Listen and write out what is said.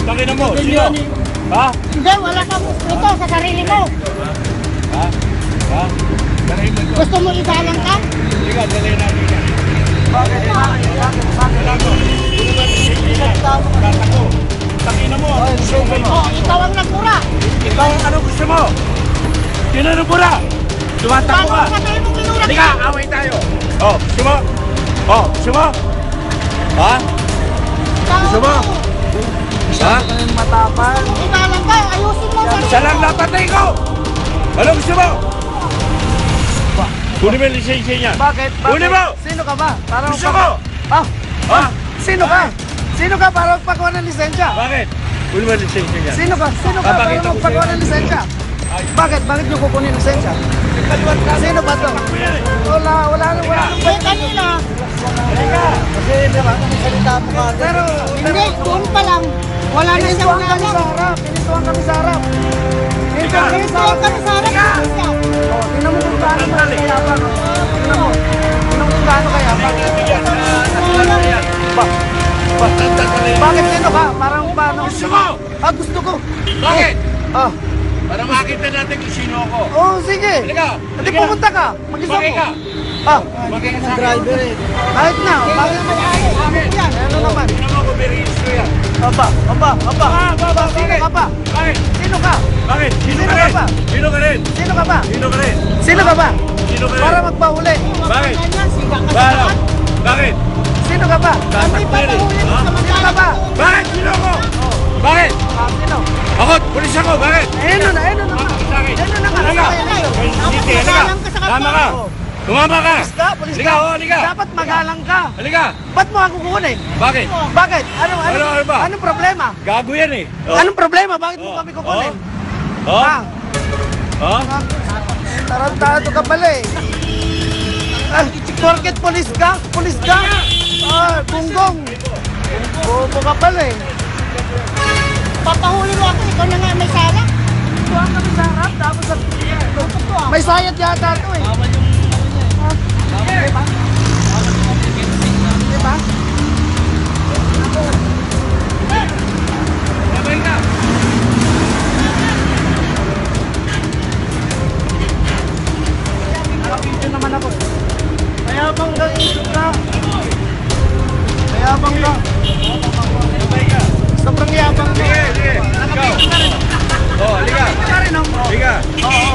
Pakina mo, sino? Ha? Hindi, wala kang ito sa sarili mo. Ha? Ha? Gusto mo igalang ka? Liga, dali natin yan. Bakit? Wala ko. Tatako. Pakina mo. Oh, ikaw ang nagmura. Ikaw ang ano gusto mo? Sino ang nagmura? Tumatako ka. Sabihin mo minura ka. Liga, away tayo. Oh, gusto mo? Oh, gusto mo? Ha? Gusto mo? Ha? Matapang. Igalang ka, ayusin mo sarili mo. Saan ang napatay ko? Ano gusto mo? Kunin mo yung lisensya niya. Bakit? Kunin mo! Sino ka ba? Para Gusto mo? Ah, Ha? sino ka? Sino ka para magpagawa ng lisensya? Bakit? Kunin mo yung lisensya niya. Sino ka? Sino ka para Papakita ko magpagawa sa'yo. ng lisensya? Bakit? Bakit nyo kukunin ng lisensya? Sino ba to? Wala. Eh, kanina. Kasi di ba, salita mo ka. Pero, Hindi, doon pa lang. Wala na siyang pinintuan kami sa alam. harap. Pinintuan kami sa harap. Pinintuan kami sa Ito harap. ka sa harap. Oh, tingnan mo kung gaano ka kayabang. Tingnan mo. Tingnan mo kung gaano kayabang. Bakit sino ka? Parang paano? Gusto mo? Ah, gusto ko. Bakit? Ah, Para makita natin kung sino ako. oh, sige. Halika. Hindi pumunta ka. Mag-isa Bakit mo. ka? Ah, Bakit ka sa akin? kahit na. Bakit? Bakit? Ano naman? Sino mo ko beristo yan? Aba. Sige. Sino ka ba? Bakit? Sino ka? Bakit? Sino Sino ka ka rin? ba? Sino ka rin? Sino ka ba? Sino ka rin? Sino ka ba? Sino ka rin? Para magpahuli. Bakit? Siga ka sa Bakit? lahat. Bakit? Sino ka ba? Kami pa Tatakbo yan eh. mahuli mo Ha? sa Sino ka ba? Bakit? Sino ako? Bakit? Ah, sino? Ako, pulis ako. Bakit? Ayun na naman. Sa akin. Ayun na naman. Halika. Hindi, halika. Magalang ka sa kapwa. Tama ka. Tumama ka. Pulis Halika, ka. oh, halika. Dapat magalang ka. Halika. Ba't mo ako kukunin? Bakit? Bakit? Ano ba? Anong problema? Gago yan eh. Anong problema? Bakit mo kami kukunin? Oh? Ah, Oh? tarantado ka pala eh. Ah, porket polis ka? Polis ka? Ah, gunggong. Bobo ka pala eh. Papahuli mo ako, ikaw na nga may sala. Tuwang kami sa harap, tapos sa... May sayad yata ito eh. Diba? Diba? Babay ka. Nakapidyo naman ako. Mayabang ka, isip ka. Mayabang ka. Babay ka. Sobrang yabang ka. Sige, sige. Ikaw. Nakapidyo ka rin. Oh, halika. Nakapidyo ka rin, oh. Halika. Oo.